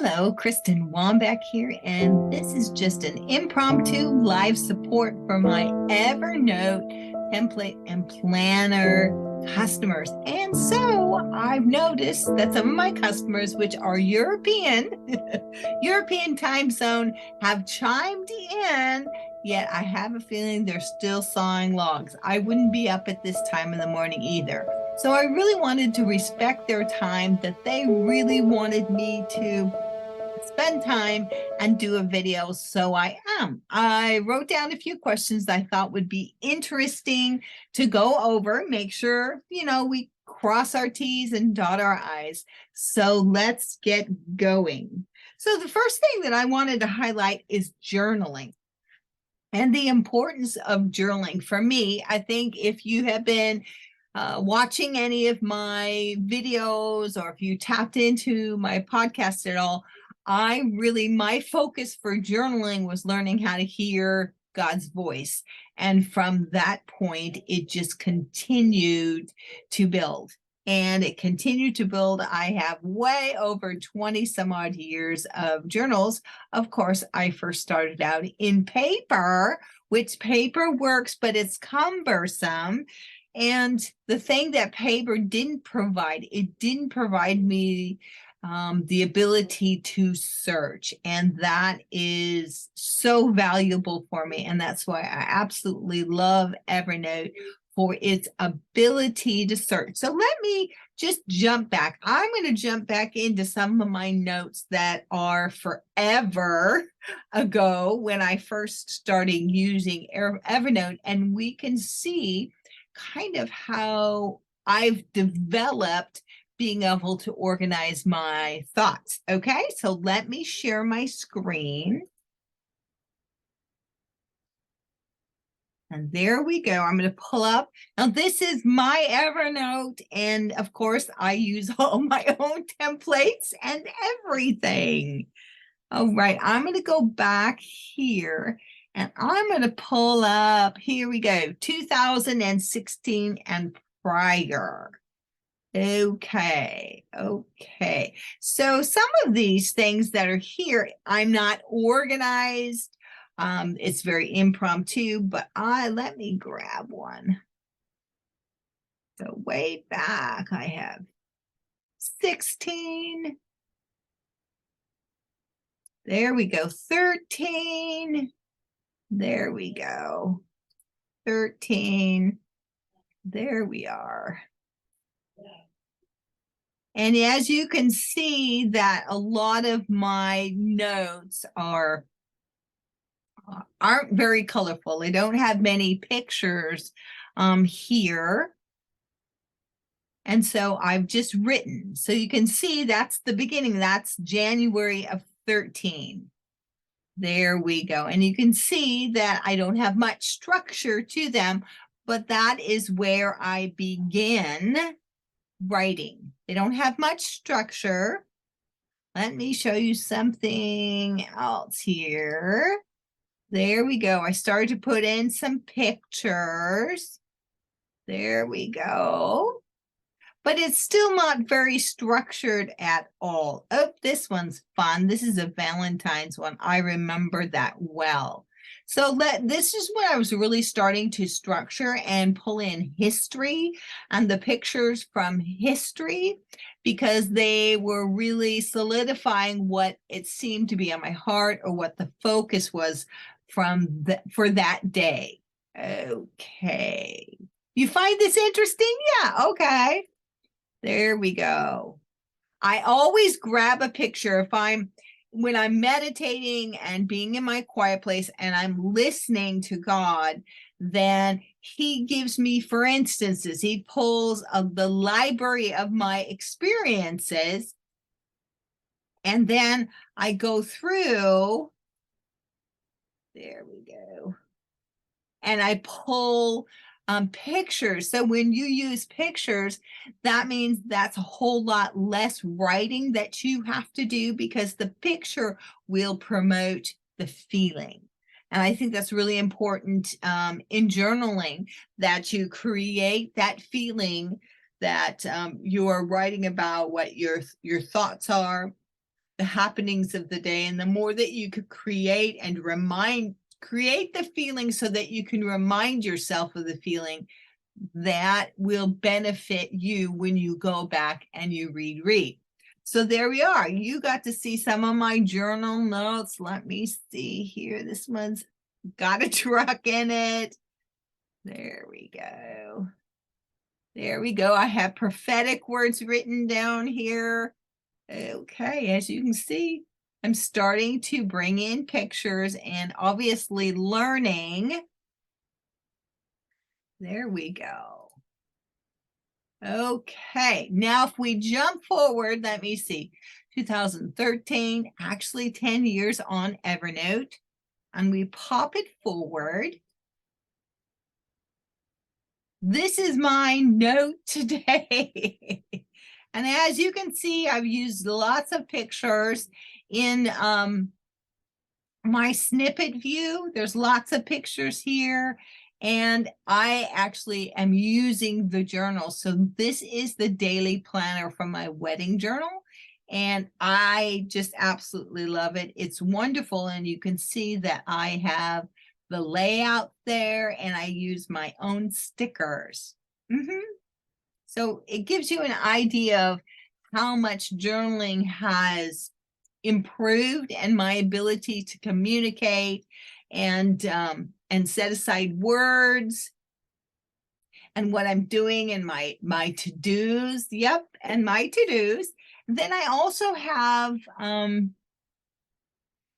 Hello, Kristen Wambach here, and this is just an impromptu live support for my Evernote template and planner customers. And so I've noticed that some of my customers, which are European time zone, have chimed in, yet I have a feeling they're still sawing logs. I wouldn't be up at this time in the morning either. So I really wanted to respect their time, that they really wanted me to spend time and do a video. So I am. I wrote down a few questions I thought would be interesting to go over, make sure, we cross our T's and dot our I's. So let's get going. So the first thing that I wanted to highlight is journaling. And the importance of journaling. For me, I think if you have been watching any of my videos, or if you tapped into my podcast at all, my focus for journaling was learning how to hear God's voice. And from that point, it just continued to build. And it continued to build. I have way over 20 some odd years of journals. Of course, I first started out in paper, which paper works, but it's cumbersome. And the thing that paper didn't provide me the ability to search. And that is so valuable for me. And that's why I absolutely love Evernote, for its ability to search. So let me just jump back. I'm going to jump back into some of my notes that are forever ago when I first started using Evernote, and we can see kind of how I've developed being able to organize my thoughts. Okay, so let me share my screen. And there we go. I'm going to pull up. Now, this is my Evernote. And of course, I use all my own templates and everything. All right, I'm going to go back here. And I'm going to pull up, here we go, 2016 and prior. Okay. So some of these things that are here, I'm not organized. It's very impromptu, but let me grab one. So way back, I have 16. There we go, 13. There we go, 13. There we are. And as you can see, that a lot of my notes aren't very colorful. They don't have many pictures here. And so I've just written. So you can see that's the beginning. That's January of 13. There we go. And you can see that I don't have much structure to them, but that is where I begin writing. They don't have much structure. Let me show you something else here. There we go. I started to put in some pictures. There we go. But it's still not very structured at all. Oh, this one's fun. This is a Valentine's one. I remember that well. So this is when I was really starting to structure and pull in history and the pictures from history, because they were really solidifying what it seemed to be on my heart, or what the focus was for that day. Okay. You find this interesting? Yeah, okay. There we go. I always grab a picture when I'm meditating and being in my quiet place and I'm listening to God. Then he gives me, for instances, he pulls the library of my experiences, and then I go through. There we go. And I pull pictures. So when you use pictures, that means that's a whole lot less writing that you have to do, because the picture will promote the feeling. And I think that's really important in journaling, that you create that feeling, that you are writing about what your thoughts are, the happenings of the day. And the more that you could create and create the feeling so that you can remind yourself of the feeling, that will benefit you when you go back and you read. So there we are. You got to see some of my journal notes. Let me see here. This one's got a truck in it. There we go. There we go. I have prophetic words written down here. Okay, as you can see, I'm starting to bring in pictures and obviously learning. There we go. Okay, now if we jump forward, let me see, 2013, actually 10 years on Evernote, and we pop it forward. This is my note today. And as you can see, I've used lots of pictures in my snippet view. There's lots of pictures here. And I actually am using the journal. So this is the daily planner from my wedding journal. And I just absolutely love it. It's wonderful. And you can see that I have the layout there and I use my own stickers. So it gives you an idea of how much journaling has improved and my ability to communicate and set aside words and what I'm doing in my to-dos. Yep, and my to-dos. Then I also have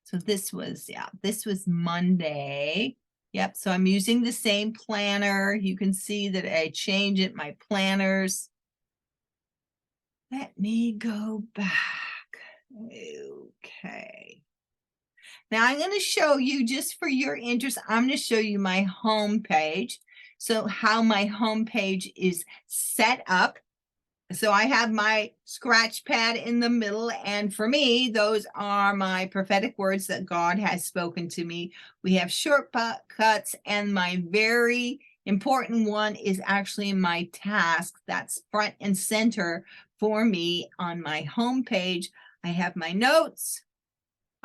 so this was Monday. Yep, so I'm using the same planner. You can see that I change it, my planners. Let me go back. Okay. Now I'm going to show you, just for your interest, I'm going to show you my home page. So how my home page is set up. So I have my scratch pad in the middle, and for me, those are my prophetic words that God has spoken to me. We have shortcuts, and my very important one is actually my task. That's front and center for me on my home page. I have my notes.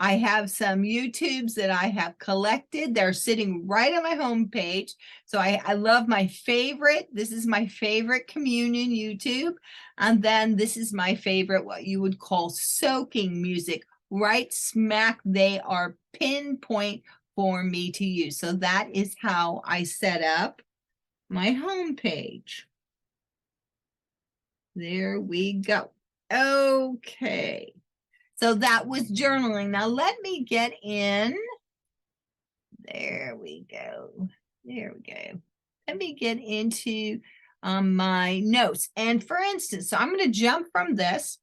I have some YouTubes that I have collected. They're sitting right on my homepage. So I love my favorite. This is my favorite communion YouTube. And then this is my favorite, what you would call soaking music. Right smack, they are pinpoint for me to use. So that is how I set up my homepage. There we go. Okay. So that was journaling. Now let me get in. There we go. There we go. Let me get into my notes. And for instance, so I'm going to jump from this,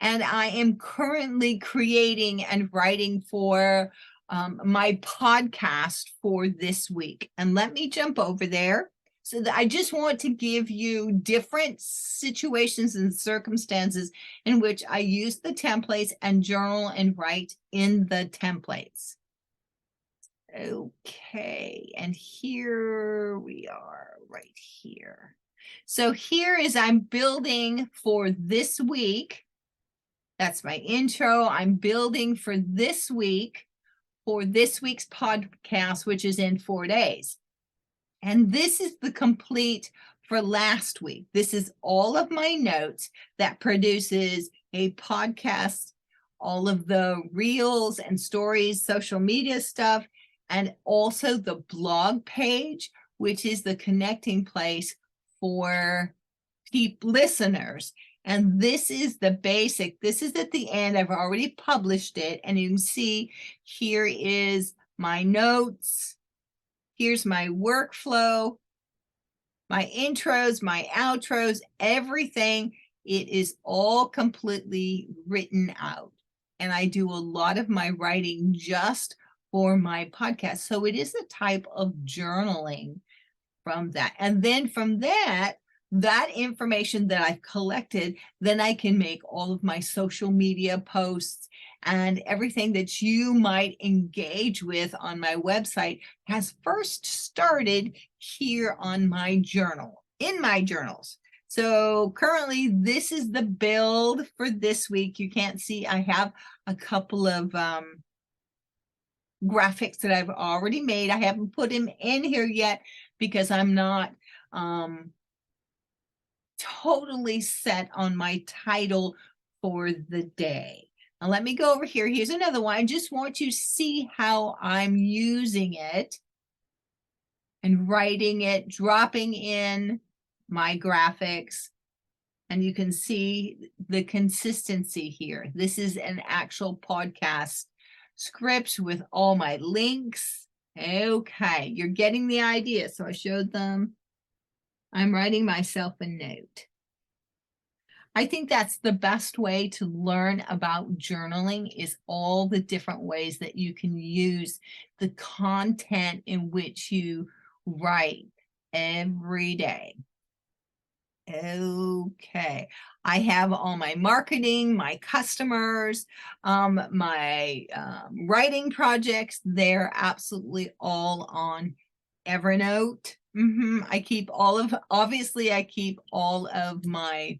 and I am currently creating and writing for my podcast for this week. And let me jump over there. So I just want to give you different situations and circumstances in which I use the templates and journal and write in the templates. Okay, and here we are right here. So here is I'm building for this week. That's my intro. I'm building for this week, for this week's podcast, which is in 4 days. And this is the complete for last week. This is all of my notes that produces a podcast, all of the reels and stories, social media stuff, and also the blog page, which is the connecting place for listeners. And this is the basic. This is at the end. I've already published it. And you can see here is my notes. Here's my workflow, my intros, my outros, everything. It is all completely written out. And I do a lot of my writing just for my podcast. So it is a type of journaling from that. And then from that information that I've collected, then I can make all of my social media posts, and everything that you might engage with on my website has first started here on my journal, in my journals. So currently this is the build for this week. You can't see, I have a couple of graphics that I've already made. I haven't put them in here yet because I'm not totally set on my title for the day. Now let me go over here. Here's another one. I just want you to see how I'm using it and writing it, dropping in my graphics. And you can see the consistency here. This is an actual podcast script with all my links. Okay, you're getting the idea. So I showed them. I'm writing myself a note. I think that's the best way to learn about journaling, is all the different ways that you can use the content in which you write every day. Okay, I have all my marketing, my customers, my writing projects. They're absolutely all on Evernote. I keep all of, obviously I keep all of my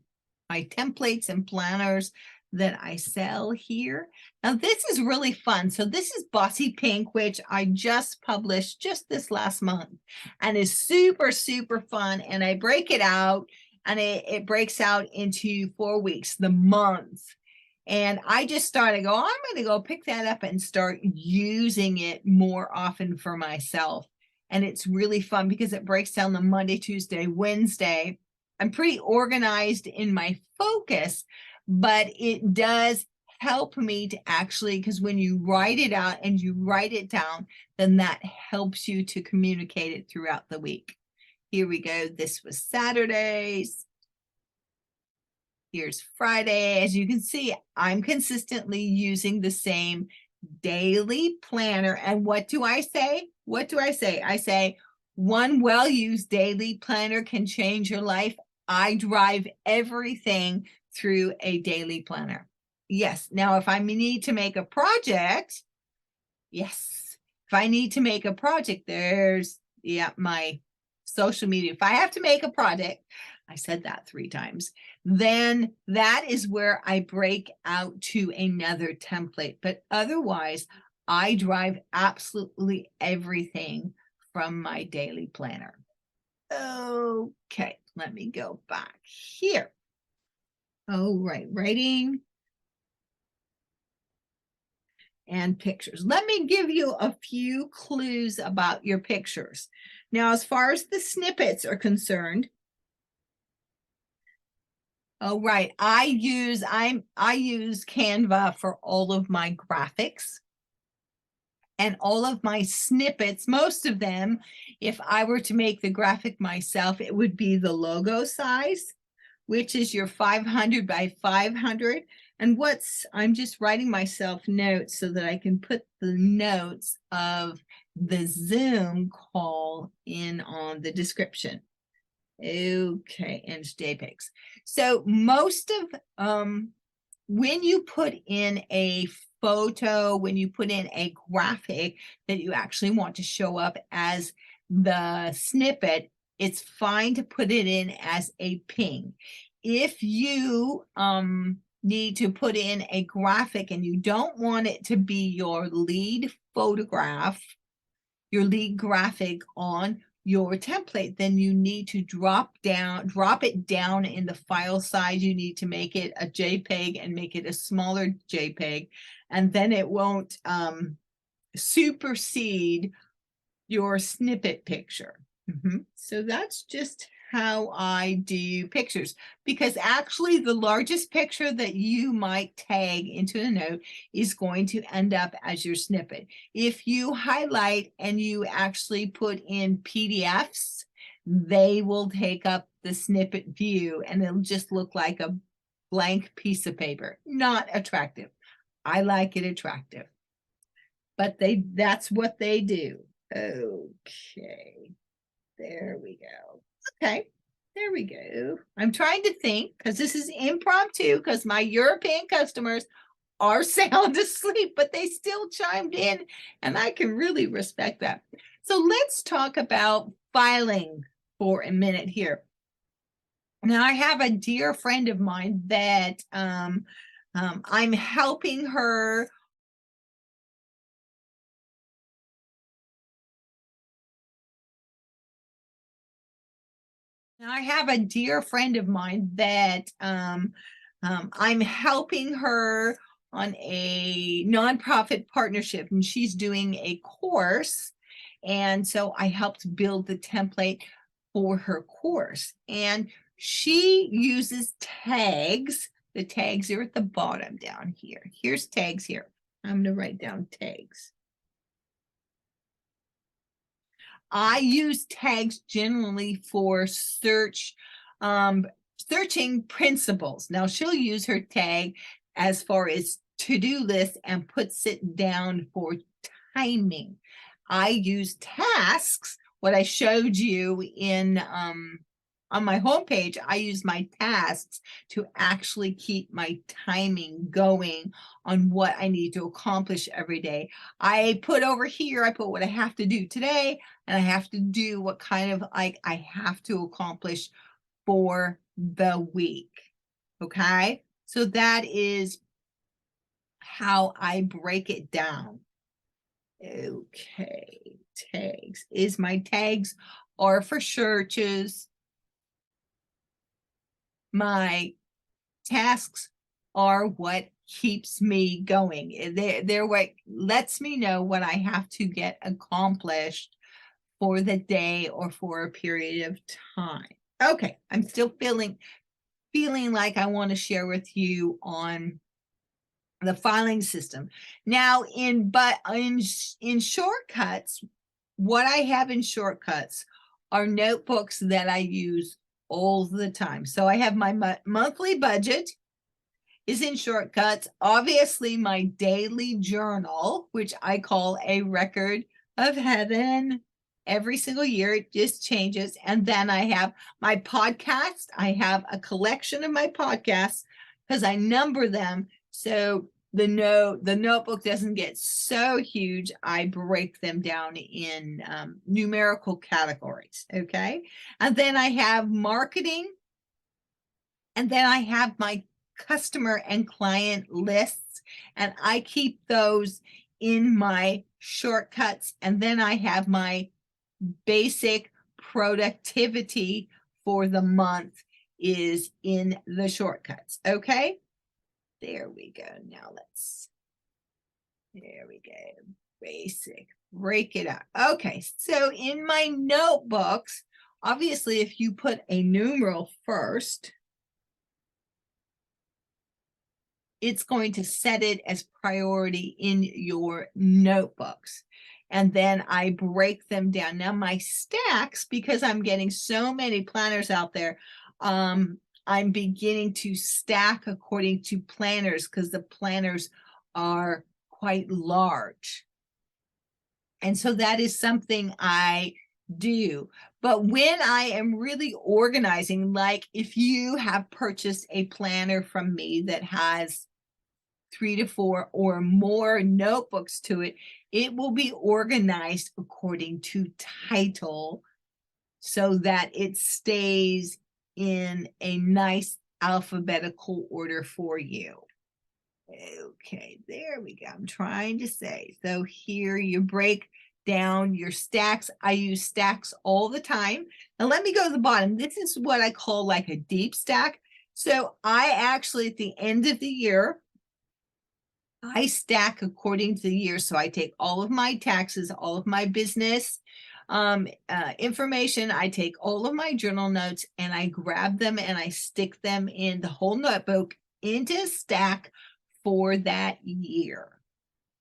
templates and planners that I sell here. Now this is really fun. So this is Bossy Pink, which I just published just this last month, and is super, super fun. And I break it out, and it breaks out into 4 weeks, the month. And I just started I'm going to go pick that up and start using it more often for myself. And it's really fun because it breaks down the Monday, Tuesday, Wednesday. I'm pretty organized in my focus, but it does help me to actually, because when you write it out and you write it down, then that helps you to communicate it throughout the week. Here we go. This was Saturdays. Here's Friday. As you can see, I'm consistently using the same daily planner. And what do I say? What do I say? I say, one well-used daily planner can change your life. I drive everything through a daily planner. Yes. Now, if I need to make a project, yes. If I need to make a project, there's, my social media. If I have to make a project, I said that 3 times, then that is where I break out to another template. But otherwise, I drive absolutely everything from my daily planner. Okay, let me go back here. Oh, right, writing and pictures. Let me give you a few clues about your pictures. Now, as far as the snippets are concerned, oh, right, I use Canva for all of my graphics. And all of my snippets, most of them, if I were to make the graphic myself, it would be the logo size, which is your 500 by 500. And I'm just writing myself notes so that I can put the notes of the Zoom call in on the description. Okay, and JPEGs. So most of, when you put in a photo, when you put in a graphic that you actually want to show up as the snippet, it's fine to put it in as a ping. If you need to put in a graphic and you don't want it to be your lead photograph, your lead graphic on your template, then you need to drop it down in the file size. You need to make it a JPEG and make it a smaller JPEG, and then it won't supersede your snippet picture. So that's just how I do pictures, because actually the largest picture that you might tag into a note is going to end up as your snippet. If you highlight and you actually put in PDFs, they will take up the snippet view and it'll just look like a blank piece of paper. Not attractive. I like it attractive, but that's what they do. Okay, there we go. Okay, there we go. I'm trying to think, because this is impromptu, because my European customers are sound asleep, but they still chimed in, and I can really respect that. So let's talk about filing for a minute here. Now I have a dear friend of mine that I'm helping her. Now I have a dear friend of mine that I'm helping her on a nonprofit partnership, and she's doing a course. And so I helped build the template for her course. And she uses tags. The tags are at the bottom down here. Here's tags here. I'm going to write down tags. I use tags generally for searching principles. Now she'll use her tag as far as to-do list and puts it down for timing. I use tasks, what I showed you in on my homepage. I use my tasks to actually keep my timing going on what I need to accomplish every day. I put over here, I put what I have to do today, and I have to do what kind of like I have to accomplish for the week. Okay, so that is how I break it down. Okay, tags is my tags are for searches. My tasks are what keeps me going. They're what lets me know what I have to get accomplished for the day or for a period of time. Okay, I'm still feeling like I want to share with you on the filing system. Now in shortcuts, what I have in shortcuts are notebooks that I use all the time. So I have my monthly budget is in shortcuts. Obviously my daily journal, which I call a record of heaven. Every single year it just changes. And then I have my podcast. I have a collection of my podcasts because I number them. So the notebook doesn't get so huge. I break them down in numerical categories. Okay. And then I have marketing. And then I have my customer and client lists, and I keep those in my shortcuts. And then I have my basic productivity for the month is in the shortcuts. Okay, there we go. Now there we go. Basic, break it up. Okay, so in my notebooks, obviously, if you put a numeral first, it's going to set it as priority in your notebooks. And then I break them down. Now my stacks, because I'm getting so many planners out there, I'm beginning to stack according to planners because the planners are quite large. And so that is something I do. But when I am really organizing, like if you have purchased a planner from me that has 3 to 4 or more notebooks to it, it will be organized according to title so that it stays in a nice alphabetical order for you. Okay, there we go. I'm trying to say. So here you break down your stacks. I use stacks all the time. Now let me go to the bottom. This is what I call like a deep stack. So I actually, at the end of the year, I stack according to the year. So I take all of my taxes, all of my business information. I take all of my journal notes and I grab them and I stick them in the whole notebook into a stack for that year.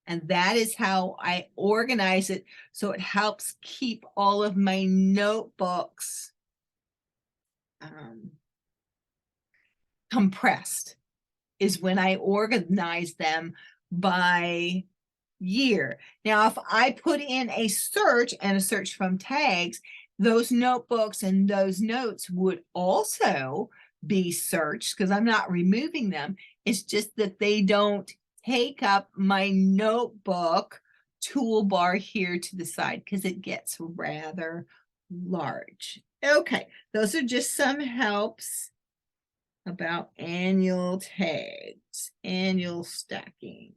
And that is how I organize it. So it helps keep all of my notebooks compressed, is when I organize them by year. Now, if I put in a search and a search from tags, those notebooks and those notes would also be searched because I'm not removing them. It's just that they don't take up my notebook toolbar here to the side because it gets rather large. Okay, those are just some helps about annual tags, annual stacking.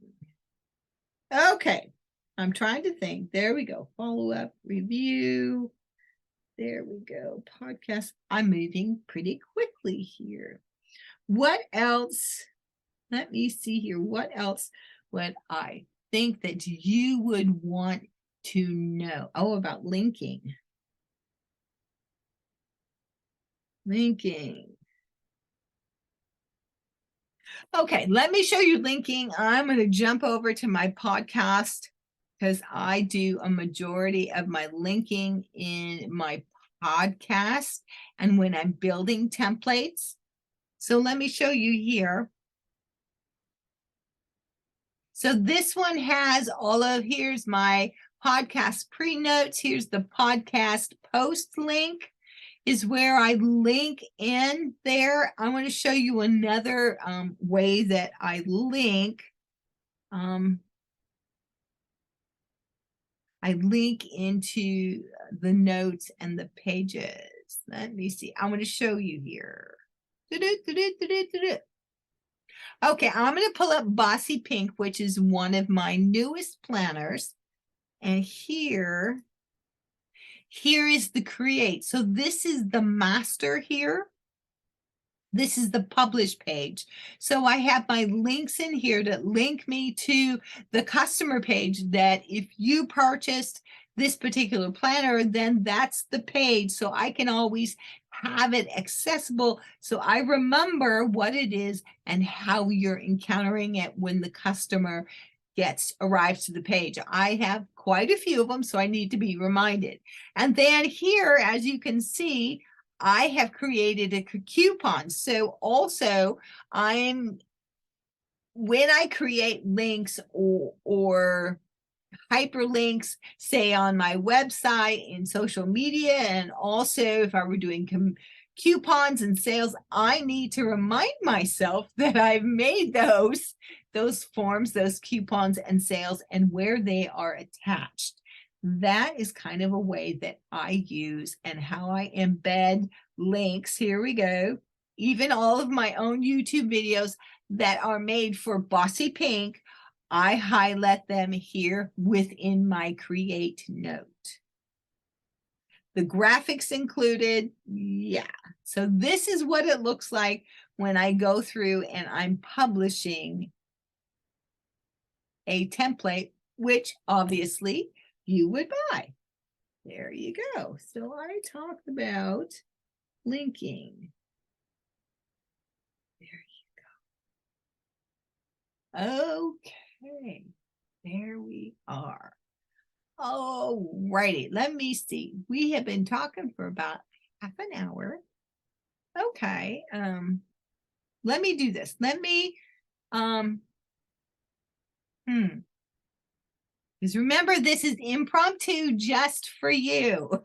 Okay, I'm trying to think. There we go. Follow up, review. There we go. Podcast. I'm moving pretty quickly here. What else? Let me see here. What else would I think that you would want to know? Oh, about linking. Linking. Okay, let me show you linking. I'm going to jump over to my podcast because I do a majority of my linking in my podcast and when I'm building templates. So let me show you here. So this one has all of, here's my podcast pre-notes. Here's the podcast post link is where I link in there. I want to show you another way that I link. I link into the notes and the pages. Let me see. I want to show you here. Okay, I'm going to pull up Bossy Pink, which is one of my newest planners. And here is the create. So this is the master here. This is the publish page. So I have my links in here that link me to the customer page that if you purchased this particular planner, then that's the page. So I can always have it accessible. So I remember what it is and how you're encountering it when the customer arrives to the page. I have quite a few of them, so I need to be reminded. And then here, as you can see, I have created a coupon. So also when I create links or hyperlinks, say on my website, in social media, and also if I were doing coupons and sales, I need to remind myself that I've made those forms, those coupons and sales, and where they are attached. That is kind of a way that I use and how I embed links. Here we go. Even all of my own YouTube videos that are made for Bossy Pink, I highlight them here within my create note. The graphics included, yeah. So this is what it looks like when I go through and I'm publishing a template, which obviously you would buy. There you go. So I talked about linking. There you go. Okay, there we are. All righty, let me see. We have been talking for about half an hour. Okay, let me do this. Let me, because remember, this is impromptu just for you.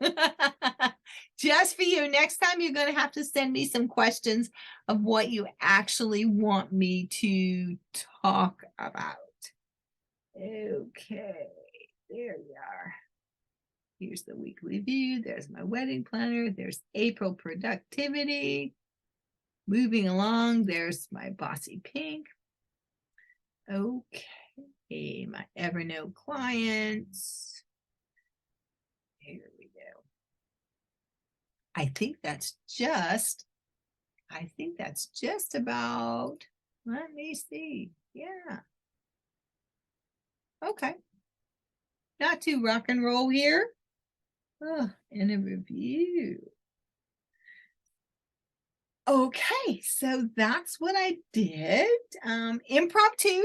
Just for you. Next time, you're going to have to send me some questions of what you actually want me to talk about. Okay, there we are. Here's the weekly view. There's my wedding planner. There's April productivity. Moving along, there's my Bossy Pink. Okay, my Evernote clients. Here we go. I think that's just about, let me see. Yeah. Okay. Not too rock and roll here. Oh, and a review. Okay, so that's what I did. Impromptu.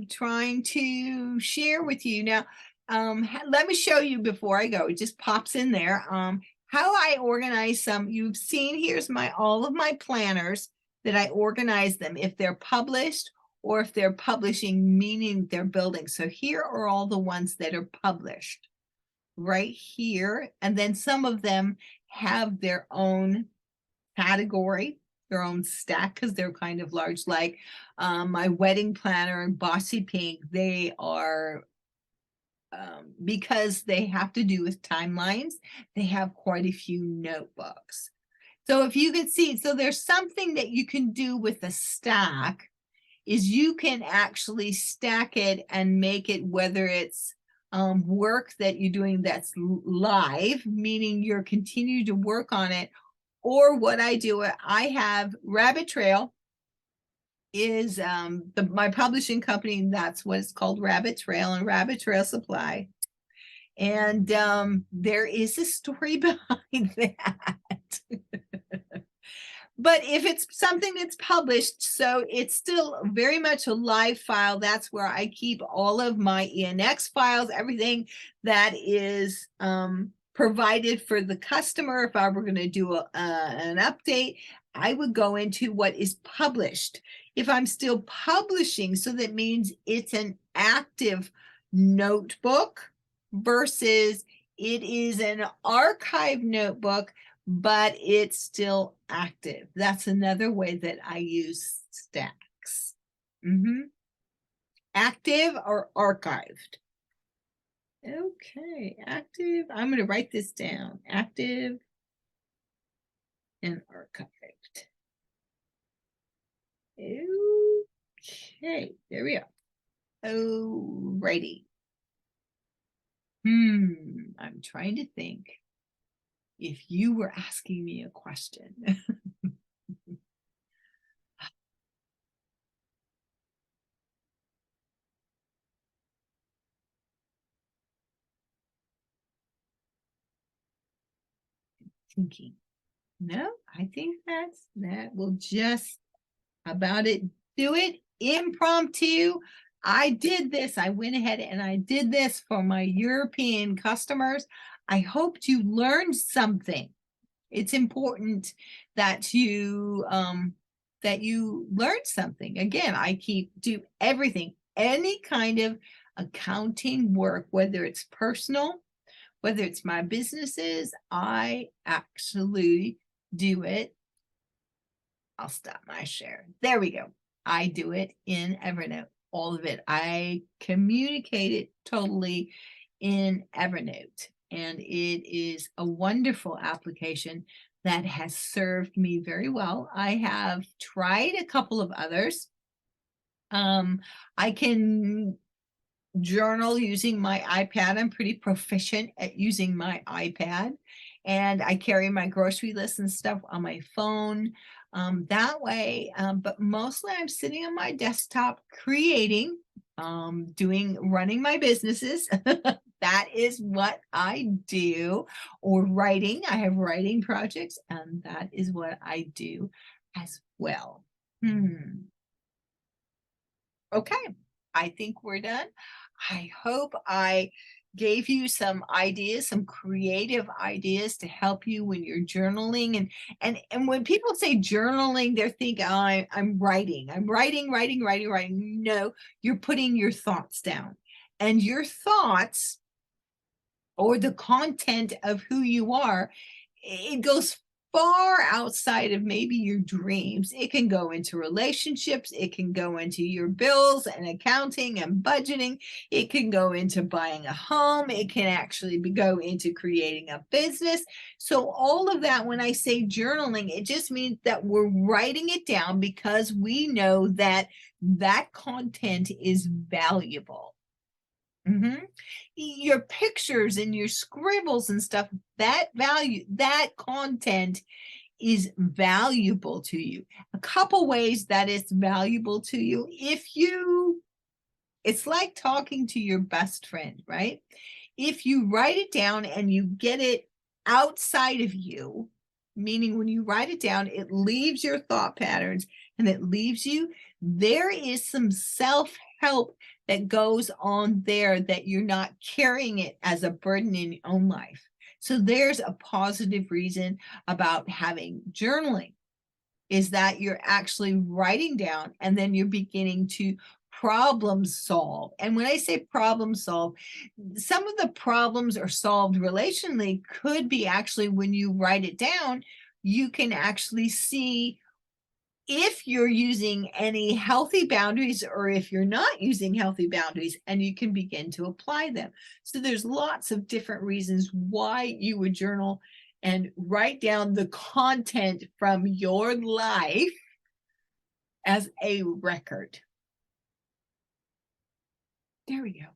Trying to share with you now. Let me show you before I go. It just pops in there. How I organize some. You've seen here's all of my planners that I organize them if they're published or if they're publishing, meaning they're building. So here are all the ones that are published right here. And then some of them have their own category, their own stack, because they're kind of large, like my wedding planner and Bossy Pink. They are, because they have to do with timelines, they have quite a few notebooks. So if you can see, so there's something that you can do with a stack is you can actually stack it and make it, whether it's work that you're doing that's live, meaning you're continuing to work on it, or what I do, I have Rabbit Trail is my publishing company. That's what it's called, Rabbit Trail and Rabbit Trail Supply. And there is a story behind that. But if it's something that's published, so it's still very much a live file. That's where I keep all of my ENX files, everything that is provided for the customer. If I were going to do an update, I would go into what is published. If I'm still publishing, so that means it's an active notebook versus it is an archive notebook, but it's still active. That's another way that I use stacks. Active or archived. Okay, active. I'm going to write this down. Active and archived. Okay, there we are. Alrighty. I'm trying to think if you were asking me a question. Thinking. No, I think that will just about it. Do it. Impromptu. I did this. I went ahead and I did this for my European customers. I hoped you learned something. It's important that you learn something. Again, I do everything, any kind of accounting work, whether it's personal, whether it's my businesses, I actually do it. I'll stop my share. There we go. I do it in Evernote, all of it. I communicate it totally in Evernote, and it is a wonderful application that has served me very well. I have tried a couple of others. I can journal using my iPad. I'm pretty proficient at using my iPad, and I carry my grocery list and stuff on my phone. That way, but mostly I'm sitting on my desktop creating, running my businesses. That is what I do, or writing. I have writing projects, and that is what I do as well. Okay, I think we're done. I hope I gave you some ideas, some creative ideas to help you when you're journaling. And when people say journaling, they're thinking, oh, I'm writing. No, you're putting your thoughts down. And your thoughts, or the content of who you are, it goes far outside of maybe your dreams. It can go into relationships. It can go into your bills and accounting and budgeting. It can go into buying a home. It can actually go into creating a business. So all of that, when I say journaling, it just means that we're writing it down because we know that that content is valuable. Your pictures and your scribbles and stuff, that content is valuable to you. A couple ways that it's valuable to you. It's like talking to your best friend, right? If you write it down and you get it outside of you, meaning when you write it down, it leaves your thought patterns and it leaves you, there is some self-help that goes on there that you're not carrying it as a burden in your own life. So there's a positive reason about having journaling, is that you're actually writing down and then you're beginning to problem solve. And when I say problem solve, some of the problems are solved relationally could be actually when you write it down, you can actually see if you're using any healthy boundaries or if you're not using healthy boundaries, and you can begin to apply them. So there's lots of different reasons why you would journal. and write down the content from your life as a record. There we go.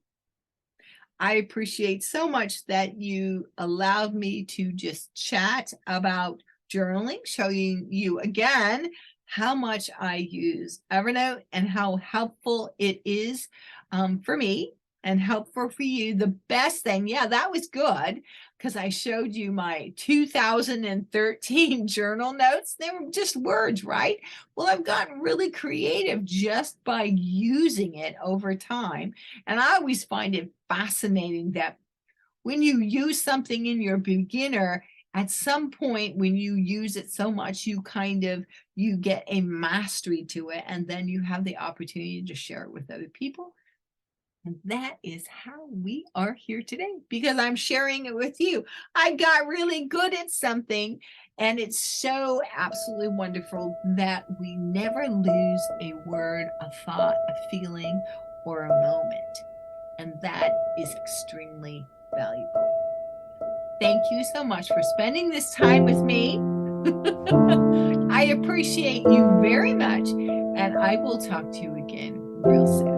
I appreciate so much that you allowed me to just chat about journaling, showing you again how much I use Evernote and how helpful it is for me and helpful for you. The best thing, yeah, that was good, because I showed you my 2013 journal notes. They were just words, right? Well, I've gotten really creative just by using it over time. And I always find it fascinating that when you use something in your beginner, at some point when you use it so much, you get a mastery to it, and then you have the opportunity to share it with other people. And that is how we are here today, because I'm sharing it with you. I got really good at something, and it's so absolutely wonderful that we never lose a word, a thought, a feeling, or a moment. And that is extremely valuable. Thank you so much for spending this time with me. I appreciate you very much, and I will talk to you again real soon.